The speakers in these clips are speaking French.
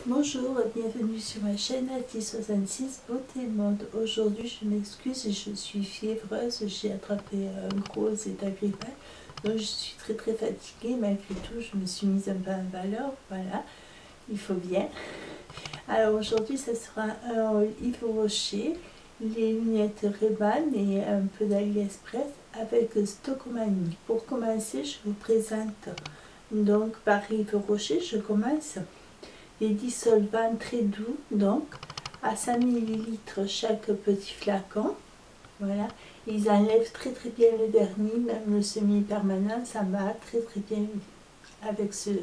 Bonjour et bienvenue sur ma chaîne Ati66 Beauté Mode. Aujourd'hui je m'excuse, je suis fiévreuse, j'ai attrapé un gros état grippal, donc je suis très fatiguée. Malgré tout je me suis mise un peu en valeur, voilà, il faut bien. Alors aujourd'hui ça sera un haul Yves Rocher, les lunettes Ray-Ban et un peu d'AliExpress avec Stokomani. Pour commencer je vous présente donc par Yves Rocher, je commence. Des dissolvants très doux, donc à 5 ml chaque petit flacon. Voilà, ils enlèvent très bien le vernis, même le semi-permanent, ça va très bien avec ceci.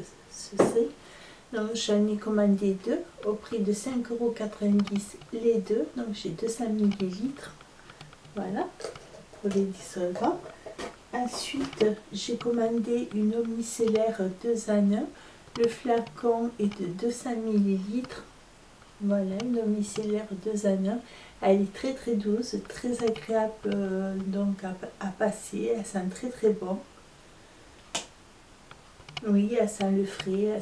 Donc j'en ai commandé deux au prix de 5,90 € les deux, donc j'ai 200 ml. Voilà, pour les dissolvants. Ensuite, j'ai commandé une eau micellaire 2 en 1. Le flacon est de 200 ml. Voilà, une eau micellaire 2 en 1. Elle est très douce, très agréable donc à passer. Elle sent très bon. Oui, elle sent le frais,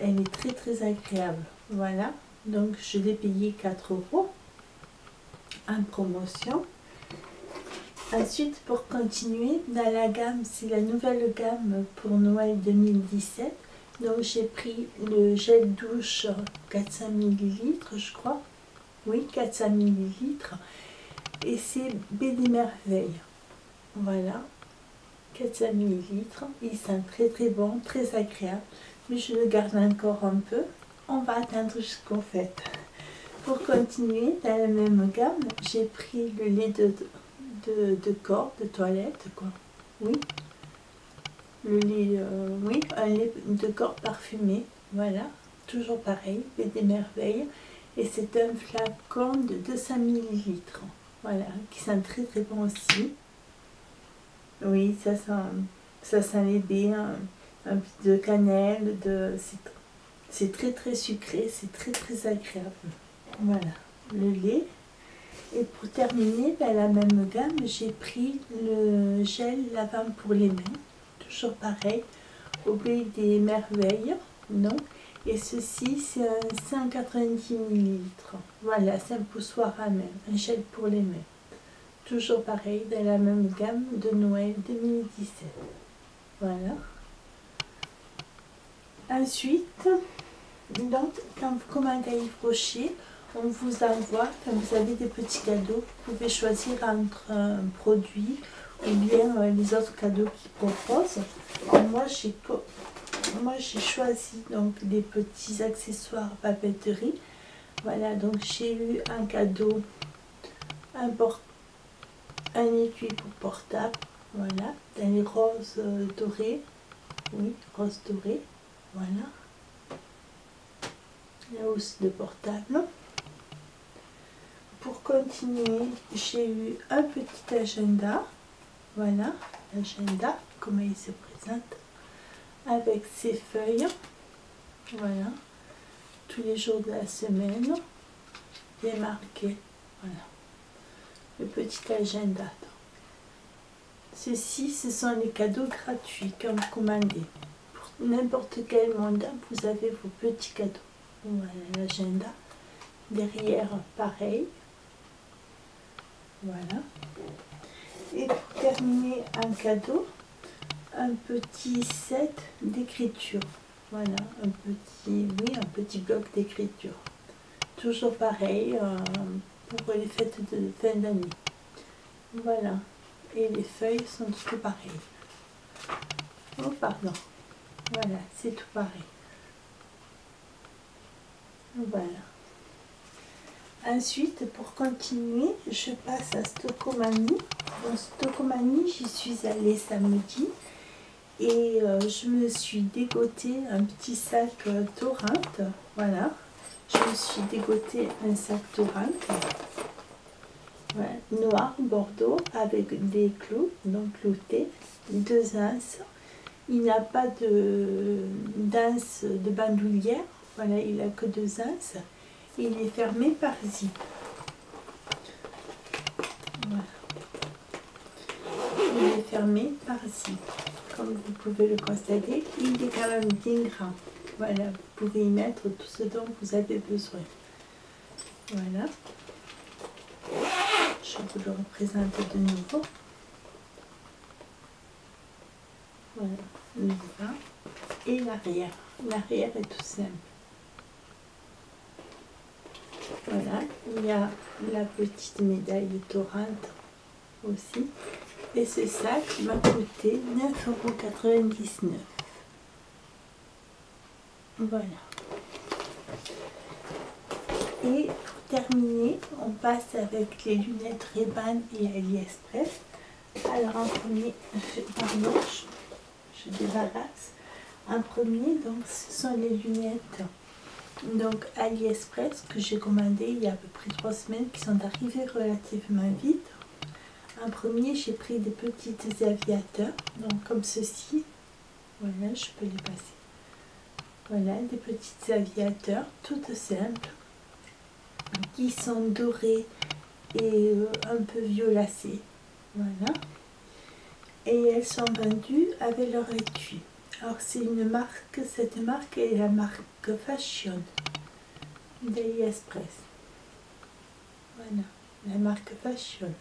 elle est très agréable. Voilà, donc je l'ai payé 4 € en promotion. Ensuite, pour continuer, dans la gamme, c'est la nouvelle gamme pour Noël 2017. Donc j'ai pris le gel douche 400 ml, je crois. Oui, 400 ml. Et c'est Baie des Merveilles. Voilà, 400 ml. Il sent très bon, très agréable. Mais je le garde encore un peu. On va attendre jusqu'aux fêtes. Pour continuer, dans la même gamme, j'ai pris le lait de corps, de toilette, quoi. Oui. Le lait, oui, un lait de corps parfumé. Voilà. Toujours pareil, Baie des Merveilles. Et c'est un flacon de 200 ml. Voilà. Qui sent très bon aussi. Oui, ça sent les baies, un peu de cannelle, c'est très sucré, c'est très agréable. Voilà. Le lait. Et pour terminer, dans la même gamme, j'ai pris le gel lavant pour les mains, toujours pareil, au Baie des Merveilles, non. Et ceci, c'est un 190 ml. Voilà, c'est un poussoir à main, un gel pour les mains. Toujours pareil, dans la même gamme de Noël 2017. Voilà. Ensuite, donc, quand vous commandez à Yves Rocher, on vous envoie, quand vous avez des petits cadeaux, vous pouvez choisir entre un produit ou bien les autres cadeaux qu'ils proposent. Moi j'ai choisi donc des petits accessoires papeterie. Voilà, donc j'ai eu un cadeau, un étui pour portable, voilà, dans les roses dorées, oui, rose dorée, voilà. La housse de portable. Pour continuer, j'ai eu un petit agenda, voilà, l'agenda, comment il se présente, avec ses feuilles, voilà, tous les jours de la semaine, bien marqué, voilà, le petit agenda. Ceci, ce sont les cadeaux gratuits quand vous commandez. Pour n'importe quel montant, vous avez vos petits cadeaux. Voilà l'agenda. Derrière, pareil. Voilà. Et pour terminer, un cadeau, un petit set d'écriture. Voilà, un petit bloc d'écriture. Toujours pareil pour les fêtes de fin d'année. Voilà. Et les feuilles sont toutes pareilles. Oh, pardon. Voilà, c'est tout pareil. Voilà. Ensuite, pour continuer, je passe à Stokomani. Dans Stokomani, j'y suis allée samedi et je me suis dégoté un petit sac Torrent. Voilà, je me suis dégoté un sac Torrent, voilà, noir bordeaux avec des clous, donc cloutés, 2 anses. Il n'a pas d'anse de bandoulière, voilà, il n'a que 2 anses. Il est fermé par zip. Voilà. Il est fermé par zip. Comme vous pouvez le constater, il est quand même bien grand. Voilà, vous pouvez y mettre tout ce dont vous avez besoin. Voilà. Je vous le représente de nouveau. Voilà, le devant et l'arrière. L'arrière est tout simple. Voilà, il y a la petite médaille de Torrente aussi. Et ce sac m'a coûté 9,99 €. Voilà. Et pour terminer, on passe avec les lunettes Ray-Ban et AliExpress. Alors en premier, pardon, je débarrasse. En premier, donc ce sont les lunettes donc AliExpress que j'ai commandées il y a à peu près 3 semaines, qui sont arrivées relativement vite. En premier, j'ai pris des petites aviateurs, donc comme ceci. Voilà, je peux les passer. Voilà, des petites aviateurs, toutes simples, qui sont dorées et un peu violacées. Voilà. Et elles sont vendues avec leur étui. Alors c'est une marque, cette marque est la marque Fashion d'AliExpress. Voilà, la marque Fashion.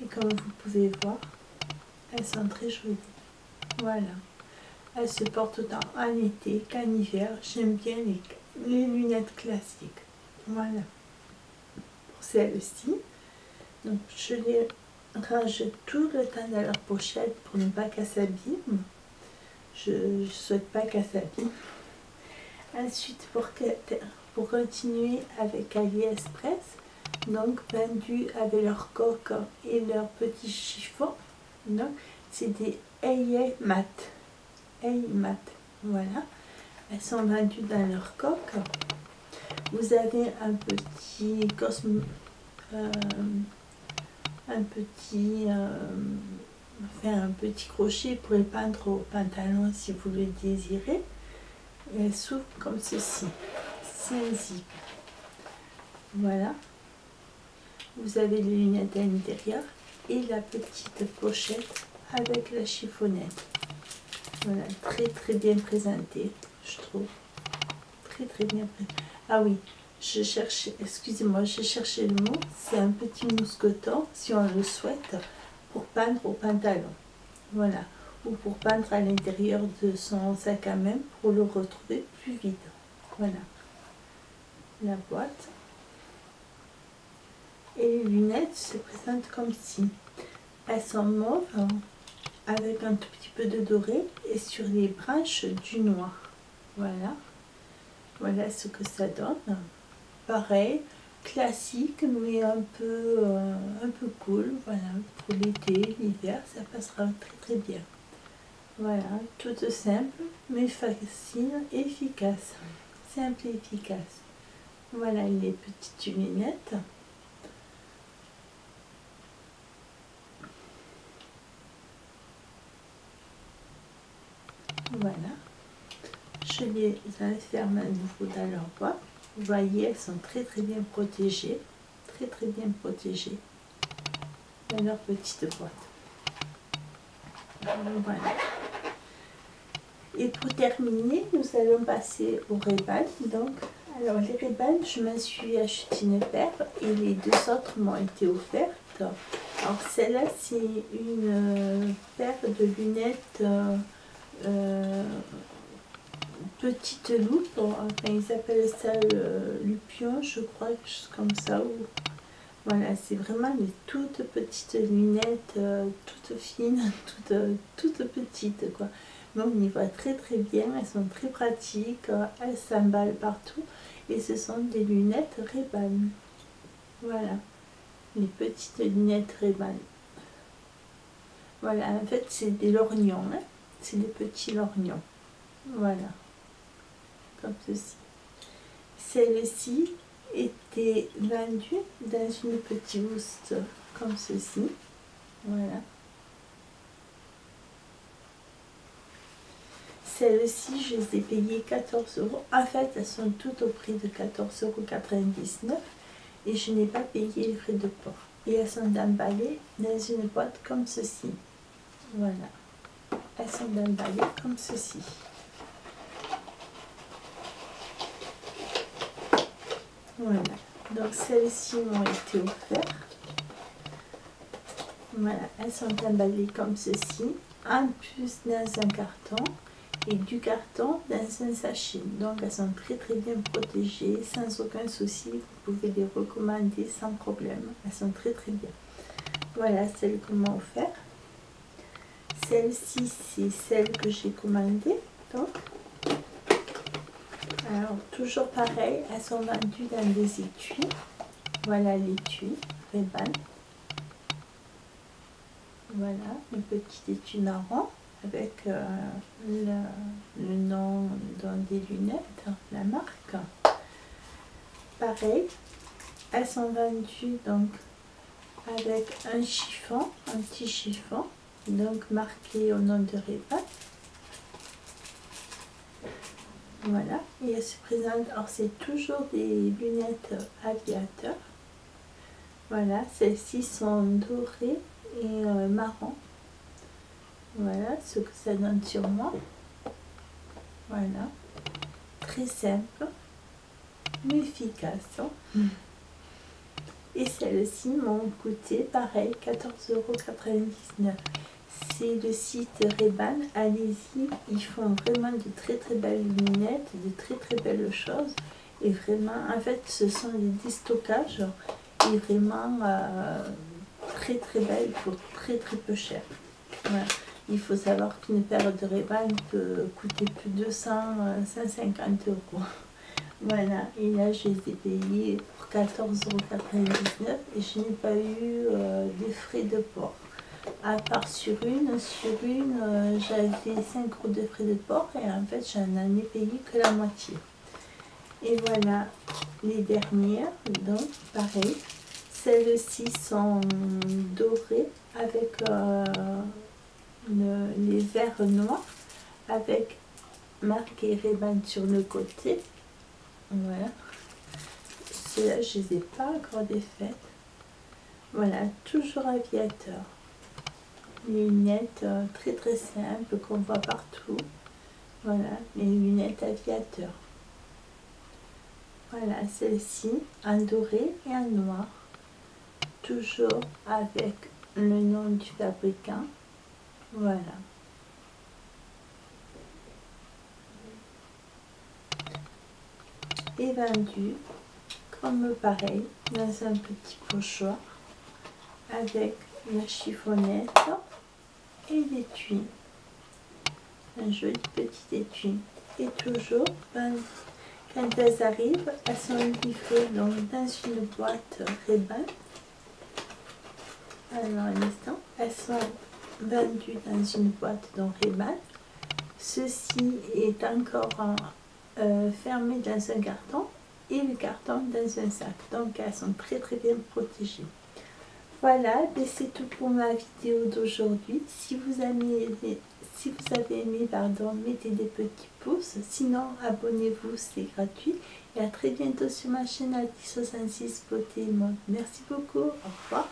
Et comme vous pouvez voir, elles sont très jolies. Voilà. Elles se portent autant en été qu'en hiver. J'aime bien les lunettes classiques. Voilà. Pour celles-ci, donc je les range tout le temps dans leur pochette pour ne pas qu'elles s'abîment. Je ne souhaite pas qu'elles s'abîment. Ensuite, pour continuer avec AliExpress, donc vendus avec leur coque et leur petit chiffon. Donc, c'est des œillets mat. Voilà. Elles sont vendues dans leur coque. Vous avez un petit un petit crochet pour les peindre au pantalon si vous le désirez. Et elle s'ouvre comme ceci. C'est un zip. Voilà. Vous avez les lunettes à l'intérieur et la petite pochette avec la chiffonnette. Voilà, très bien présenté, je trouve. Très bien présenté. Ah oui, excusez-moi, j'ai cherché le mot. C'est un petit mousqueton, si on le souhaite, pour peindre au pantalon. Voilà. Ou pour peindre à l'intérieur de son sac à main pour le retrouver plus vite. Voilà. La boîte. Et les lunettes se présentent comme ci. Elles sont mauves avec un tout petit peu de doré et sur les branches du noir. Voilà. Voilà ce que ça donne. Pareil, classique mais un peu cool. Voilà, pour l'été, l'hiver, ça passera très bien. Voilà, toute simple mais facile et efficace. Simple et efficace. Voilà les petites lunettes. Voilà. Je les enferme à nouveau dans leur boîte. Vous voyez, elles sont très bien protégées. Très bien protégées dans leur petite boîte. Voilà. Et pour terminer, nous allons passer aux Ray-Ban. Donc, alors les Ray-Ban, je me suis acheté une paire et les deux autres m'ont été offertes. Alors celle-là, c'est une paire de lunettes petite loupe. Enfin, ils appellent ça le lupion, je crois, quelque chose comme ça. Ou... Voilà, c'est vraiment des toutes petites lunettes, toutes fines, toutes petites, quoi. Mais on y voit très bien, elles sont très pratiques, elles s'emballent partout. Et ce sont des lunettes Ray-Ban. Voilà, les petites lunettes Ray-Ban. Voilà, en fait, c'est des lorgnons, hein. C'est des petits lorgnons. Voilà, comme ceci. Celle-ci était vendue dans une petite housse comme ceci. Voilà. Celles-ci, je les ai payées 14 €. En fait, elles sont toutes au prix de 14,99 € et je n'ai pas payé les frais de port. Et elles sont emballées dans une boîte comme ceci. Voilà. Elles sont emballées comme ceci. Voilà, donc celles-ci m'ont été offertes. Voilà, elles sont emballées comme ceci, en plus dans un carton et du carton dans un sachet. Donc elles sont très très bien protégées, sans aucun souci. Vous pouvez les recommander sans problème. Elles sont très très bien. Voilà celle qu'on m'a offert. Celle-ci, c'est celle que j'ai commandée. Donc, alors toujours pareil, elles sont vendues dans des étuis. Voilà l'étui Ray-Ban. Voilà, le petit étui marron avec le nom des lunettes, la marque. Pareil, elles sont vendues donc avec un chiffon, un petit chiffon, donc marqué au nom de Ray-Ban. Voilà, et elles se présentent, alors c'est toujours des lunettes aviateurs. Voilà, celles-ci sont dorées et marron. Voilà ce que ça donne sur moi. Voilà, très simple, mais efficace. Et celles-ci m'ont coûté pareil 14,99 €. C'est le site Ray-Ban, allez-y, ils font vraiment de très très belles lunettes, de très très belles choses. Et vraiment, en fait, ce sont des déstockages et vraiment très très belles pour très très peu cher. Voilà. Il faut savoir qu'une paire de Ray-Ban peut coûter plus de 150 €. Voilà, et là je les ai payés pour 14,99 € et je n'ai pas eu des frais de port. À part sur une j'avais 5 € de frais de port et en fait j'en ai payé que la moitié. Et voilà les dernières, donc pareil, celles-ci sont dorées avec les verres noirs avec marqué Ray-Ban sur le côté. Voilà, ceux-là je les ai pas encore défaites. Voilà, toujours aviateur. Les lunettes très très simples qu'on voit partout. Voilà, les lunettes aviateurs. Voilà, celle-ci en doré et en noir. Toujours avec le nom du fabricant. Voilà. Et vendu comme pareil dans un petit pochoir avec la chiffonnette et l'étui. Un joli petit étui. Et toujours, quand elles arrivent, elles sont livrées donc dans une boîte Ray-Ban. Alors un instant, elles sont vendues dans une boîte Ray-Ban. Ceci est encore fermé dans un carton et le carton dans un sac. Donc elles sont très très bien protégées. Voilà, c'est tout pour ma vidéo d'aujourd'hui. Si vous avez aimé, mettez des petits pouces. Sinon, abonnez-vous, c'est gratuit. Et à très bientôt sur ma chaîne Aldi66 Beauté et Mode. Merci beaucoup, au revoir.